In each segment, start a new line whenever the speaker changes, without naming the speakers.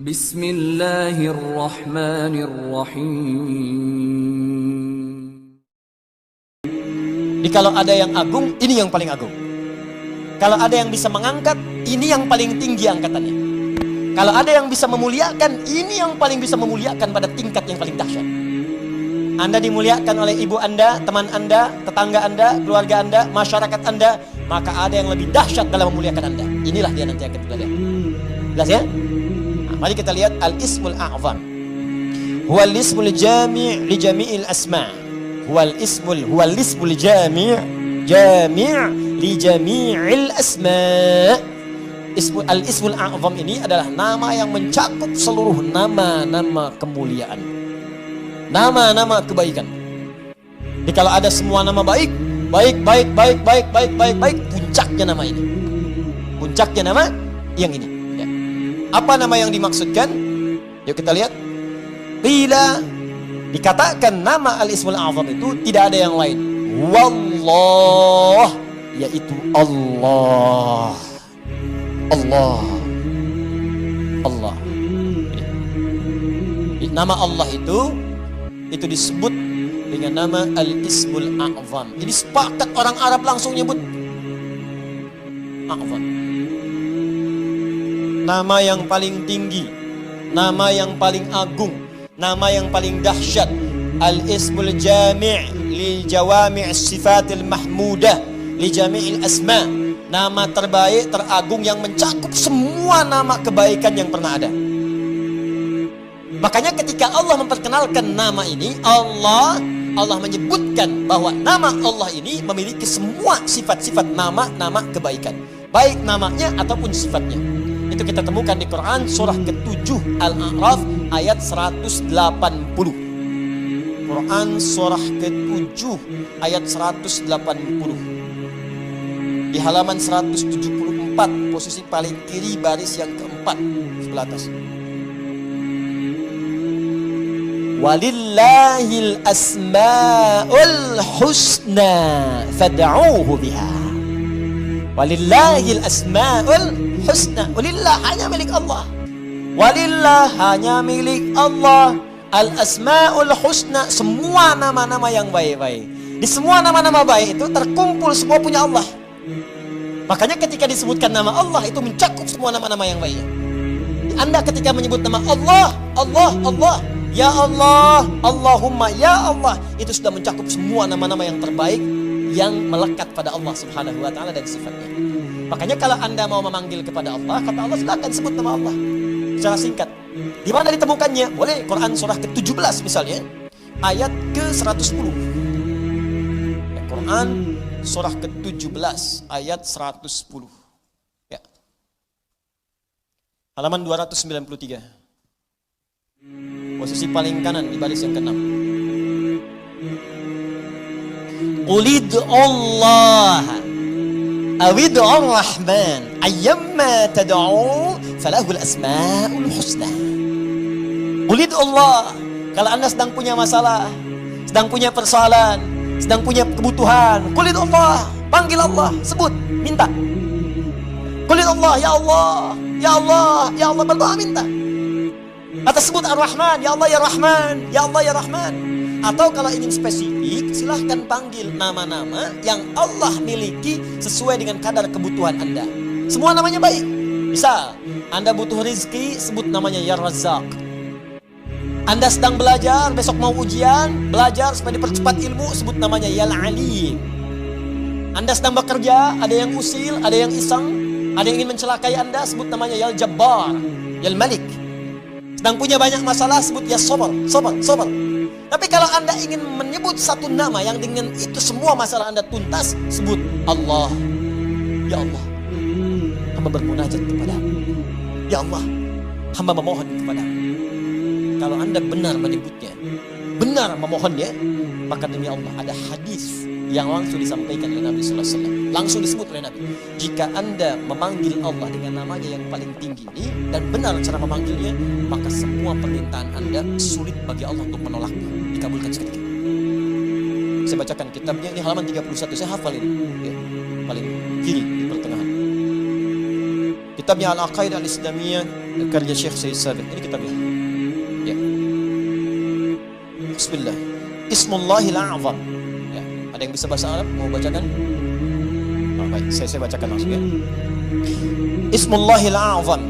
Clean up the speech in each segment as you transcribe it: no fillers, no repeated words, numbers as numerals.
Bismillahirrahmanirrahim.
Jadi kalau ada yang agung, ini yang paling agung. Kalau ada yang bisa mengangkat, ini yang paling tinggi angkatannya. Kalau ada yang bisa memuliakan, ini yang paling bisa memuliakan pada tingkat yang paling dahsyat. Anda dimuliakan oleh ibu Anda, teman Anda, tetangga Anda, keluarga Anda, masyarakat Anda, maka ada yang lebih dahsyat dalam memuliakan Anda. Inilah dia nanti akan kita lihat. Jelas ya? Nah, mari kita lihat al-ismul a'zam. Huwal ismul jami' li jami'il asma'. Huwal ismul jami' li jami'il asma'. Al-ismul a'zam ini adalah nama yang mencakup seluruh nama-nama kemuliaan. Nama-nama kebaikan. Jadi kalau ada semua nama baik, puncaknya nama ini. Puncaknya nama yang ini. Ya. Apa nama yang dimaksudkan? Yuk kita lihat. Bila dikatakan nama al-ismul a'zam itu tidak ada yang lain. Wallah, yaitu Allah. Allah. Nama Allah itu disebut dengan nama al-ismul a'zam. Jadi sepakat orang Arab langsung nyebut a'zam. Nama yang paling tinggi, nama yang paling agung, nama yang paling dahsyat. Al-ismul jami' li jawami'is sifatil mahmudah li jami'il asma'. Nama terbaik, teragung yang mencakup semua nama kebaikan yang pernah ada. Makanya ketika Allah memperkenalkan nama ini, Allah menyebutkan bahwa nama Allah ini memiliki semua sifat-sifat nama-nama kebaikan, baik namanya ataupun sifatnya. Itu kita temukan di Quran surah ke-7 Al-A'raf ayat 180. Quran surah ke-7 ayat 180. Di halaman 174, posisi paling kiri baris yang keempat sebelah atas. Walillahil asma'ul husna fad'uuhu biha. Walillahil asma'ul husna. Walillah hanya milik Allah. Walillah hanya milik Allah. Al asma'ul husna, semua nama-nama yang baik-baik. Di semua nama-nama baik itu terkumpul semua punya Allah. Makanya ketika disebutkan nama Allah itu mencakup semua nama-nama yang baik. Anda ketika menyebut nama Allah, Allah, ya Allah, Allahumma, ya Allah, itu sudah mencakup semua nama-nama yang terbaik yang melekat pada Allah Subhanahu wa taala dan sifatnya. Makanya kalau Anda mau memanggil kepada Allah, kata Allah, silakan sebut nama Allah secara singkat. Di mana ditemukannya? Boleh Quran surah ke-17 misalnya, ayat ke-110. Quran surah ke-17 ayat 110. Ya. Halaman 293. Posisi paling kanan di baris yang ke-6. Qulid Allah awid ar-Rahman ayyamma tad'u falahul asma'ul husna. Qulid Allah, kalau Anda sedang punya masalah, sedang punya persoalan, sedang punya kebutuhan, qulid Allah, panggil Allah, sebut, minta. Qulid Allah, ya Allah, ya Allah, ya Allah, berdoa minta. Atau sebut Ar-Rahman, ya Allah ya Rahman, ya Allah ya Rahman. Atau kalau ingin spesifik, silahkan panggil nama-nama yang Allah miliki sesuai dengan kadar kebutuhan Anda. Semua namanya baik. Misal, Anda butuh rezeki, sebut namanya ya Razzaq. Anda sedang belajar, besok mau ujian, belajar supaya dipercepat ilmu, sebut namanya ya Alim. Anda sedang bekerja, ada yang usil, ada yang iseng, ada yang ingin mencelakai Anda, sebut namanya ya Jabbar, ya Malik. Sedang punya banyak masalah, sebut ya Sabar. Tapi kalau Anda ingin menyebut satu nama yang dengan itu semua masalah Anda tuntas, sebut Allah. Ya Allah, hamba bermunajat kepadamu. Ya Allah, hamba memohon kepadamu. Kalau Anda benar menyebutnya, benar memohonnya, maka demi Allah ada hadis yang langsung disampaikan oleh Nabi sallallahu alaihi wasallam, langsung disebut oleh Nabi. Jika Anda memanggil Allah dengan namanya yang paling tinggi ini dan benar cara memanggilnya, maka semua permintaan Anda sulit bagi Allah untuk menolaknya, dikabulkan seketika. Saya bacakan kitabnya, ini halaman 31, saya hafal ini ya, paling kiri di pertengahan. Kitabnya Al-Aqaidah Al-Islamiyah karya Syekh Said Sabiq. Ini kitabnya. Ya. Bismillah. Ismullahil A'zam. Ya. Ada yang bisa bahasa Arab? Mau bacakan? Oh, baik, saya bacakan langsung ya. Ismullahil A'zam.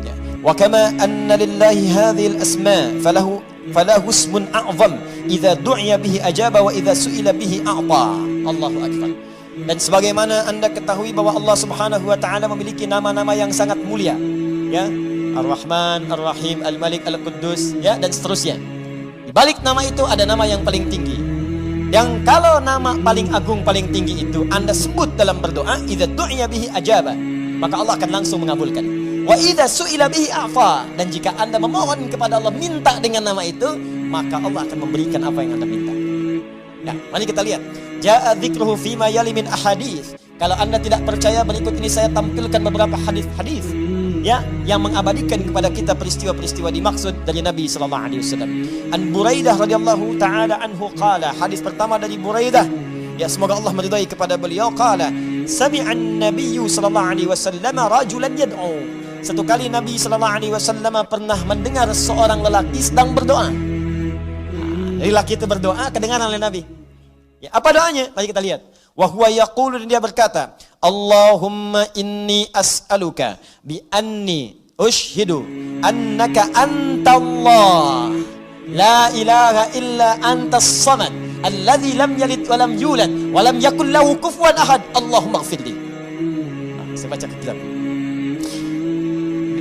Ya. Wa kama anna lillahi hadhil asma falahu ismun a'zam idza du'iya bihi ajaba wa idza su'ila bihi a'ta. Allahu akbar. Dan sebagaimana Anda ketahui bahwa Allah Subhanahu wa taala memiliki nama-nama yang sangat mulia, ya. Ar-Rahman, Ar-Rahim, Al-Malik, Al-Quddus, ya, dan seterusnya. Di balik nama itu ada nama yang paling tinggi. Yang kalau nama paling agung, paling tinggi itu Anda sebut dalam berdoa, idza du'iya bihi ajaba, maka Allah akan langsung mengabulkan. Wa idza su'ila bihi afa, dan jika Anda memohon kepada Allah, minta dengan nama itu, maka Allah akan memberikan apa yang Anda minta. Nah, mari kita lihat. Ja'a dzikruhu fima yali min ahadits. Kalau Anda tidak percaya, berikut ini saya tampilkan beberapa hadis-hadis, ya, yang mengabadikan kepada kita peristiwa-peristiwa dimaksud dari Nabi sallallahu alaihi wasallam. An Buraidah radhiyallahu taala anhu qala, hadis pertama dari Buraidah, ya, semoga Allah meridai kepada beliau, qala sami'an nabiyyu sallallahu alaihi wasallam rajulan yad'u. Satu kali Nabi sallallahu alaihi wasallam pernah mendengar seorang lelaki sedang berdoa. Lelaki itu berdoa, kedengaran oleh Nabi. Ya, apa doanya? Mari kita lihat. Wa huwa yaqulu, dia berkata, Allahumma inni as'aluka bi anni ushhidu annaka antallah la ilaha illa antas samad alladzi lam yalid wa lam yulad wa lam yakul lahu kufuwan ahad. Allahumma ighfirli. Saya baca kitab.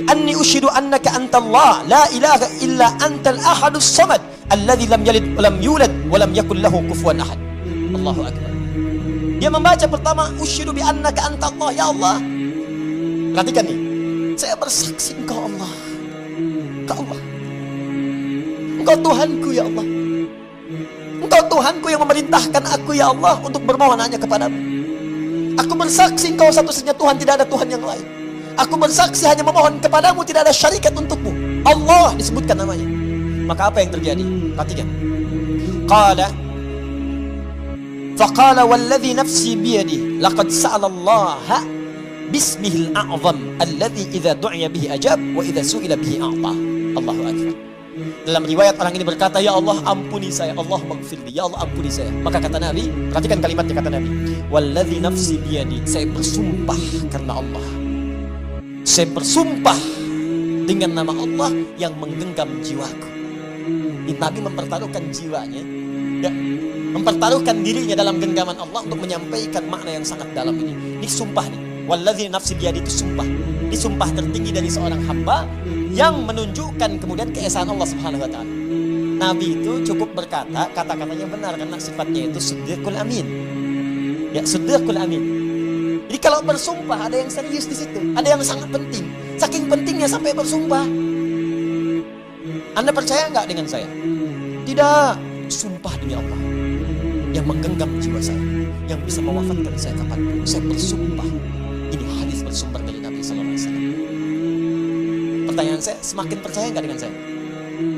Bi anni ushhidu annaka antallah la ilaha illa antal ahadus samad alladzi lam yalid wa lam yulad wa lam yakul lahu kufuwan ahad. Allahu akbar. Dia membaca pertama, usyidu bi annaka antallah, ya Allah. Perhatikan nih. Saya bersaksi Engkau Allah. Engkau Allah. Engkau Tuhanku, ya Allah. Engkau Tuhanku yang memerintahkan aku, ya Allah, untuk bermohon hanya kepadamu. Aku bersaksi Engkau satu-satunya Tuhan, tidak ada Tuhan yang lain. Aku bersaksi hanya memohon kepadamu, tidak ada syarikat untukmu. Allah disebutkan namanya. Maka apa yang terjadi? Perhatikan. Qala faqala walladhi nafsi biyadihi laqad sa'ala Allah bismihil a'zam alladhi idza du'iya bihi ajab wa idza su'ila bihi a'ta. Allahu akbar. Dalam riwayat orang ini berkata, ya Allah ampuni saya, Allah maghfirli, ya Allah ampuni saya. Maka kata Nabi, perhatikan kalimatnya, kata Nabi, walladhi nafsi biyadihi, saya bersumpah karena Allah, saya bersumpah dengan nama Allah yang menggenggam jiwaku. Nabi mempertaruhkan jiwanya, ya, mempertaruhkan dirinya dalam genggaman Allah untuk menyampaikan makna yang sangat dalam ini. Ini sumpah nih. Walladzi nafsi biyadi, itu sumpah. Ini sumpah tertinggi dari seorang hamba yang menunjukkan kemudian keesaan Allah Subhanahu wa taala. Nabi itu cukup berkata, kata-katanya benar karena sifatnya itu siddiqul amin. Ya, siddiqul amin. Jadi kalau bersumpah ada yang serius di situ, ada yang sangat penting. Saking pentingnya sampai bersumpah. Anda percaya enggak dengan saya? Tidak. Sumpah demi Allah yang menggenggam jiwa saya, yang bisa mewafatkan saya kapanpun, saya bersumpah. Ini hadis bersumber dari Nabi sallallahu alaihi wasallam. Pertanyaan saya, semakin percaya enggak dengan saya?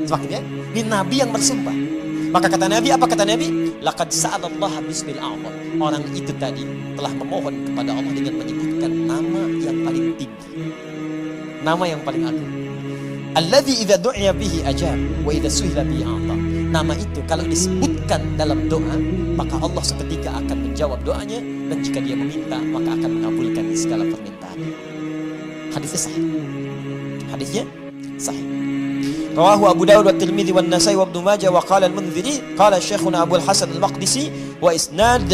Semakin, ya? Ini Nabi yang bersumpah. Maka kata Nabi, apa kata Nabi? Laqad sa'alallaha bismil a'zam. Orang itu tadi telah memohon kepada Allah dengan menyebutkan nama yang paling tinggi, nama yang paling agung. Alladzi idza du'iya bihi ajab wa idza su'ila bihi a'ta. Nama itu kalau disebutkan dalam doa, maka Allah seketika akan menjawab doanya, dan jika dia meminta, maka akan mengabulkan segala permintaannya. Hadisnya sahih. Hadisnya sahih. Rawahu Abu Dawud wa Tirmidzi wa Nasa'i wa Ibnu Majah wa qala al-Munziri qala Syekhuna Abu al-Hasan al-Maqdisi wa isnad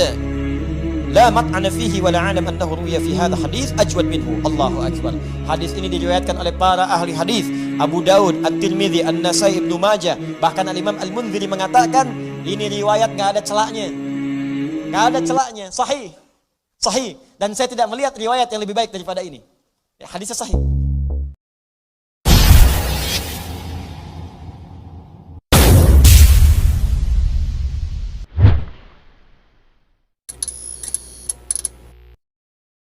la mat'ana fihi wa la alam annahu ruwiya fi hadha hadis ajwad minhu. Allahu akbar. Hadis ini diriwayatkan oleh para ahli hadis, Abu Daud, At-Tirmidzi, An-Nasai, Ibnu Majah. Bahkan Al-Imam Al-Munziri mengatakan ini riwayat gak ada celaknya. Gak ada celaknya, sahih. Sahih. Dan saya tidak melihat riwayat yang lebih baik daripada ini. Ya, hadisnya sahih.